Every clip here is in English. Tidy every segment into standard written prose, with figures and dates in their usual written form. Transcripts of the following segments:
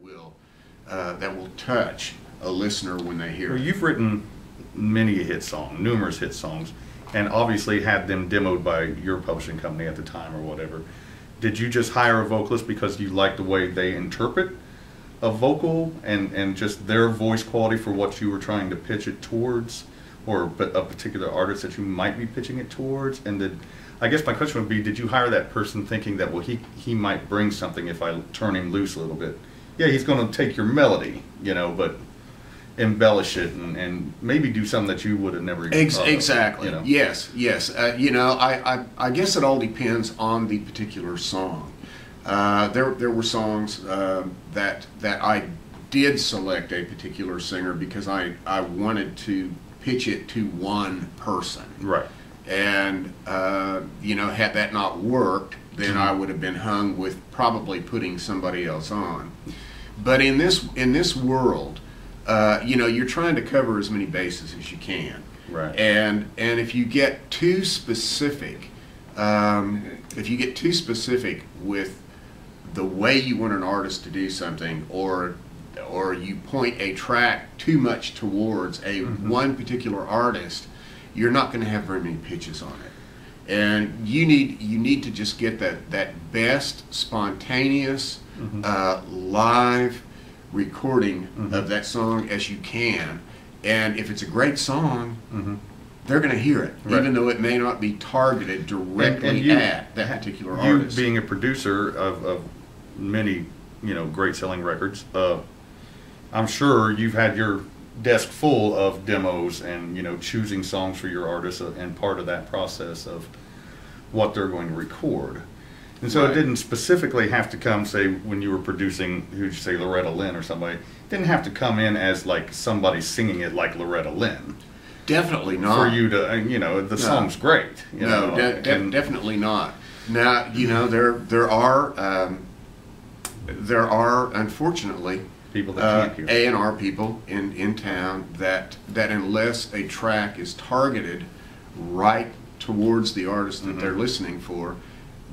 will touch a listener when they hear Well, it. you've written many a hit song, numerous hit songs, and obviously had them demoed by your publishing company at the time or whatever. Did you just hire a vocalist because you like the way they interpret a vocal and just their voice quality for what you were trying to pitch it towards, or a particular artist that you might be pitching it towards? And I guess my question would be, did you hire that person thinking that, well, he might bring something if I turn him loose a little bit? Yeah, he's going to take your melody, you know, but embellish it and maybe do something that you would have never even thought of, Exactly. you know? Yes. You know, I guess it all depends on the particular song. There were songs that I did select a particular singer because I wanted to pitch it to one person. Right. And you know, had that not worked, then I would have been hung with probably putting somebody else on. But in this world, you know, you're trying to cover as many bases as you can. Right. And if you get too specific, with the way you want an artist to do something, or you point a track too much towards a one particular artist, you're not going to have very many pitches on it. And you need to just get that best spontaneous live recording of that song as you can. And if it's a great song, they're going to hear it, even though it may not be targeted directly at that particular artist. You being a producer of many, you know, great selling records, I'm sure you've had your desk full of demos and, you know, choosing songs for your artists, and part of that process of what they're going to record. And so it didn't specifically have to come, say, when you were producing, who'd you say, Loretta Lynn or somebody, it didn't have to come in as like somebody singing it like Loretta Lynn. Definitely not. For you to, you know, the song's great. You know, definitely not. Now, you know, there are unfortunately people that can't hear. A&R people in town that unless a track is targeted right towards the artist that they're listening for,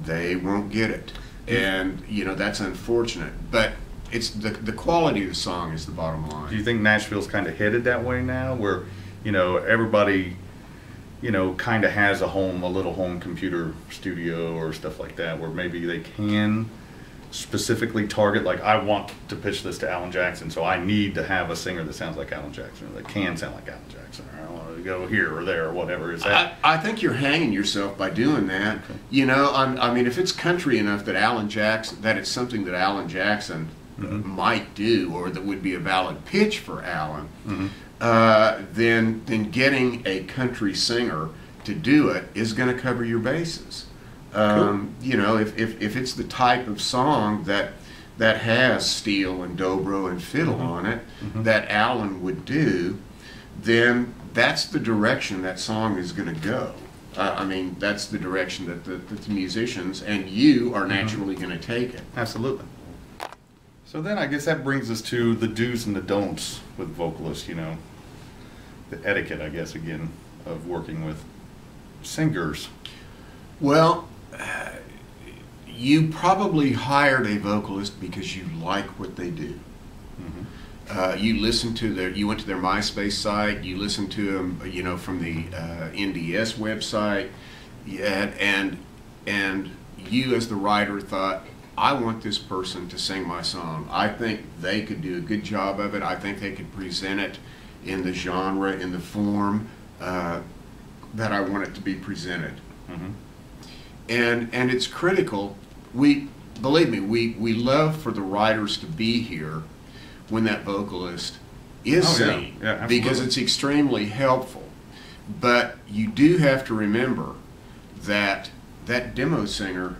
they won't get it. And you know, that's unfortunate, but it's the quality of the song is the bottom line. Do you think Nashville's kind of headed that way now, where, you know, everybody, you know, kind of has a little home computer studio or stuff like that, where maybe they can specifically target, like, I want to pitch this to Alan Jackson, so I need to have a singer that sounds like Alan Jackson, or that can sound like Alan Jackson, or I want to go here or there or whatever. Is that? I think you're hanging yourself by doing that. Okay. You know, I mean, if it's country enough that that it's something that Alan Jackson might do, or that would be a valid pitch for Alan, then getting a country singer to do it is going to cover your bases. Cool. You know, if it's the type of song that has steel and dobro and fiddle on it that Alan would do, then that's the direction that song is going to go. I mean, that's the direction that the musicians and you are naturally going to take it. Absolutely. So then I guess that brings us to the do's and the don'ts with vocalists, you know, the etiquette, I guess, again, of working with singers. Well, you probably hired a vocalist because you like what they do. You listened to you went to their MySpace site, you listened to them, you know, from the NDS website, and you as the writer thought, I want this person to sing my song. I think they could do a good job of it. I think they could present it in the genre, in the form that I want it to be presented. And it's critical. Believe me, we love for the writers to be here when that vocalist is singing, because it's extremely helpful. But you do have to remember that that demo singer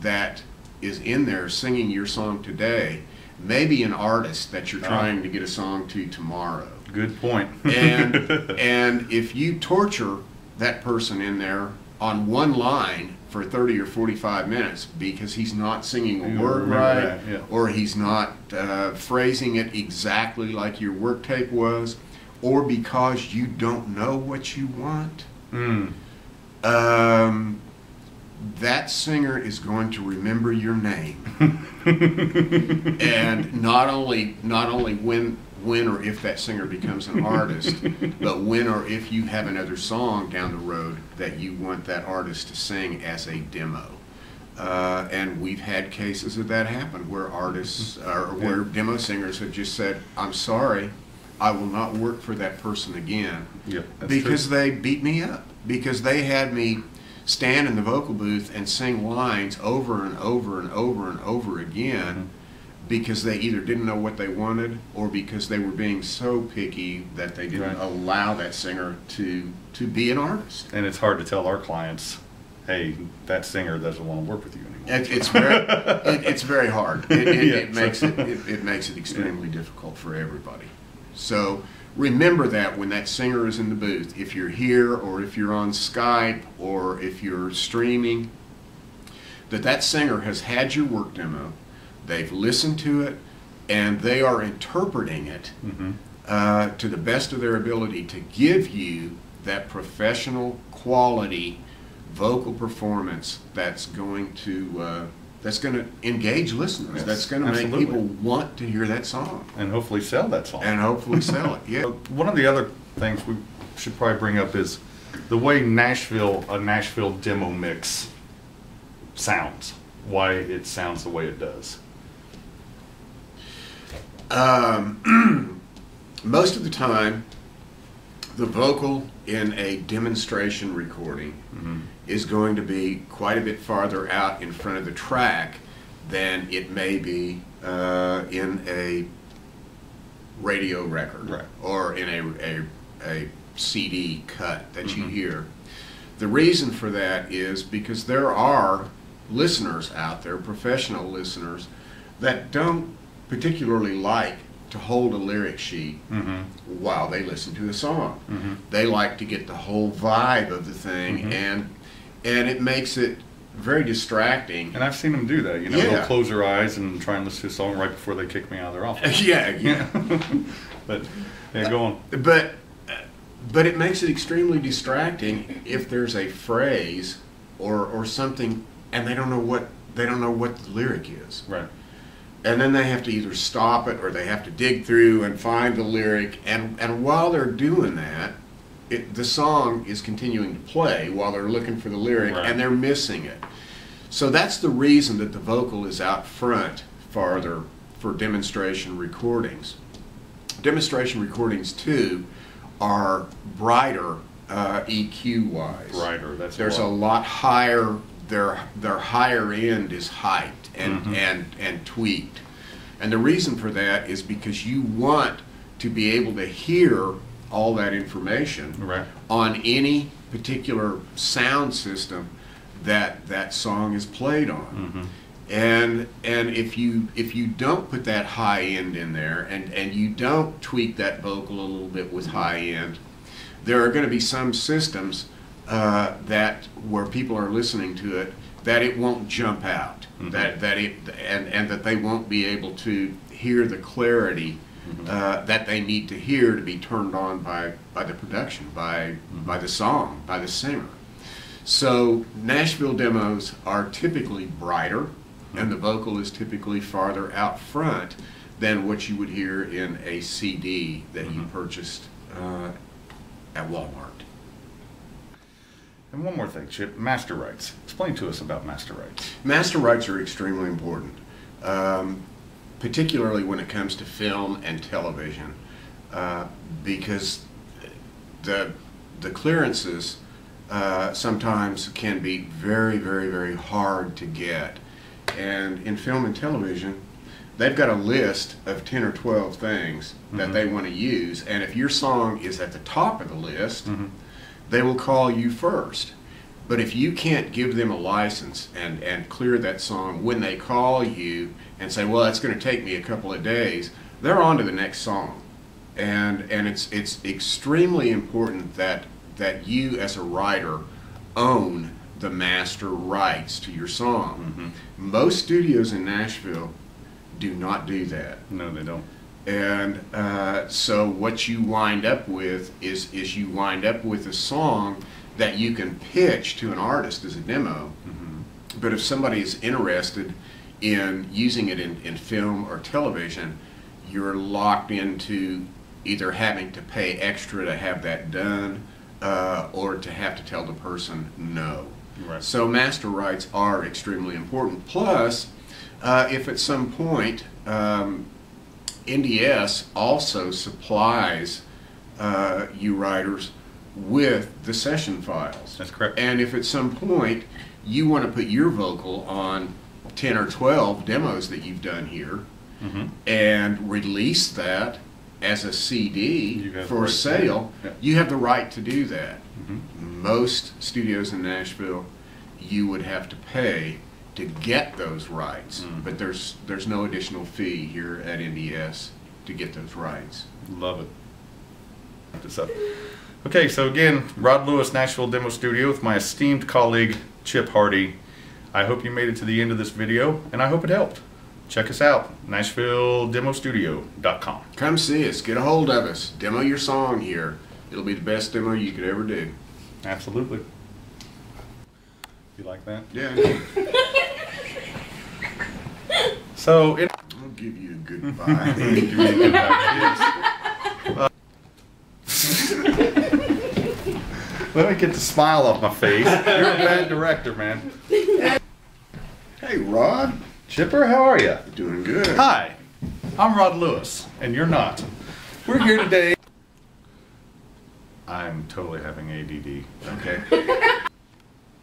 that is in there singing your song today may be an artist that you're trying to get a song to tomorrow. Good point. and if you torture that person in there on one line for 30 or 45 minutes because he's not singing a word right, or he's not phrasing it exactly like your work tape was, or because you don't know what you want, that that singer is going to remember your name. And not only when or if that singer becomes an artist, but when or if you have another song down the road that you want that artist to sing as a demo. And we've had cases of that happen where artists or where demo singers have just said, "I'm sorry, I will not work for that person again," because they beat me up, because they had me stand in the vocal booth and sing lines over and over and over and over again, because they either didn't know what they wanted or because they were being so picky that they didn't allow that singer to be an artist. And it's hard to tell our clients, hey, that singer doesn't want to work with you anymore. It's very hard. It makes it extremely difficult for everybody. So remember that when that singer is in the booth, if you're here or if you're on Skype or if you're streaming, that singer has had your work demo, they've listened to it, and they are interpreting it to the best of their ability to give you that professional quality vocal performance that's going to engage listeners. Yes, that's going to make people want to hear that song. And hopefully sell that song. And hopefully sell it, yeah. One of the other things we should probably bring up is the way a Nashville demo mix sounds. Why it sounds the way it does. Most of the time, the vocal in a demonstration recording is going to be quite a bit farther out in front of the track than it may be in a radio record or in a CD cut that you hear. The reason for that is because there are listeners out there, professional listeners, that don't particularly like to hold a lyric sheet while they listen to a song. They like to get the whole vibe of the thing, and it makes it very distracting. And I've seen them do that. You know, they'll close their eyes and try and listen to a song right before they kick me out of their office. Yeah. But go on. But it makes it extremely distracting if there's a phrase or something and they don't know what the lyric is. Right. And then they have to either stop it or they have to dig through and find the lyric. And while they're doing that, the song is continuing to play while they're looking for the lyric, and they're missing it. So that's the reason that the vocal is out front farther for demonstration recordings. Demonstration recordings, too, are brighter EQ-wise. Brighter, that's There's a lot higher, their higher end is hyped and tweaked. And the reason for that is because you want to be able to hear all that information on any particular sound system that song is played on. And if you don't put that high end in there and you don't tweak that vocal a little bit with high end, there are going to be some systems that where people are listening to it that it won't jump out, that they won't be able to hear the clarity that they need to hear to be turned on by the production, by the song, by the singer. So Nashville demos are typically brighter, and the vocal is typically farther out front than what you would hear in a CD that you purchased at Walmart. And one more thing, Chip, master rights. Explain to us about master rights. Master rights are extremely important, particularly when it comes to film and television, because the clearances sometimes can be very, very, very hard to get. And in film and television, they've got a list of 10 or 12 things that they want to use, and if your song is at the top of the list, they will call you first. But if you can't give them a license and clear that song when they call you and say, well, it's going to take me a couple of days, they're on to the next song. And it's extremely important that you as a writer own the master rights to your song. Most studios in Nashville do not do that. No, they don't. And so what you wind up with is you wind up with a song that you can pitch to an artist as a demo, But if somebody is interested in using it in film or television, you're locked into either having to pay extra to have that done, or to have to tell the person no. Right. So master rights are extremely important. Plus, if at some point NDS also supplies you writers with the session files. That's correct. And if at some point you want to put your vocal on 10 or 12 demos that you've done here, and release that as a CD for sale, you have the right to do that. Most studios in Nashville, you would have to pay to get those rights, but there's no additional fee here at NDS to get those rights. Love it. This up. Okay, so again, Rod Lewis, Nashville Demo Studio, with my esteemed colleague Chip Hardy. I hope you made it to the end of this video, and I hope it helped. Check us out, NashvilleDemoStudio.com. Come see us, get a hold of us, demo your song here. It'll be the best demo you could ever do. Absolutely. You like that? Yeah. So, I'll give you a goodbye. Give me a good back, let me get the smile off my face. You're a bad director, man. Hey, Rod. Chipper, how are you? Doing good. Hi, I'm Rod Lewis, and you're not. We're here today. I'm totally having ADD. Okay.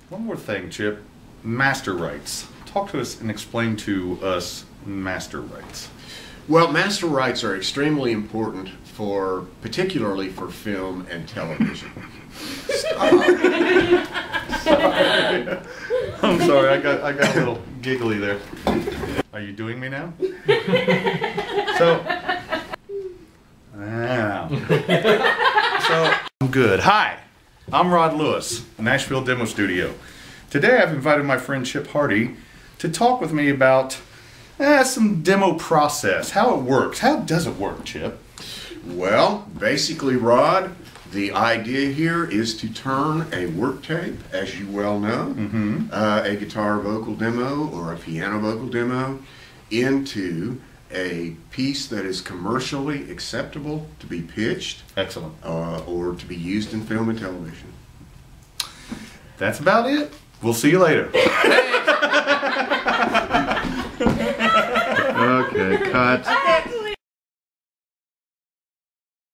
One more thing, Chip. Master rights. Talk to us and explain to us master rights. Well, master rights are extremely important particularly for film and television. Stop. I'm sorry, I got a little giggly there. Are you doing me now? So I'm good. Hi, I'm Rod Lewis, Nashville Demo Studio. Today I've invited my friend Chip Hardy to talk with me about some demo process, how it works. How does it work, Chip? Well, basically, Rod, the idea here is to turn a work tape, as you well know, a guitar vocal demo or a piano vocal demo, into a piece that is commercially acceptable to be pitched. Excellent. Or to be used in film and television. That's about it. We'll see you later. Okay, cut.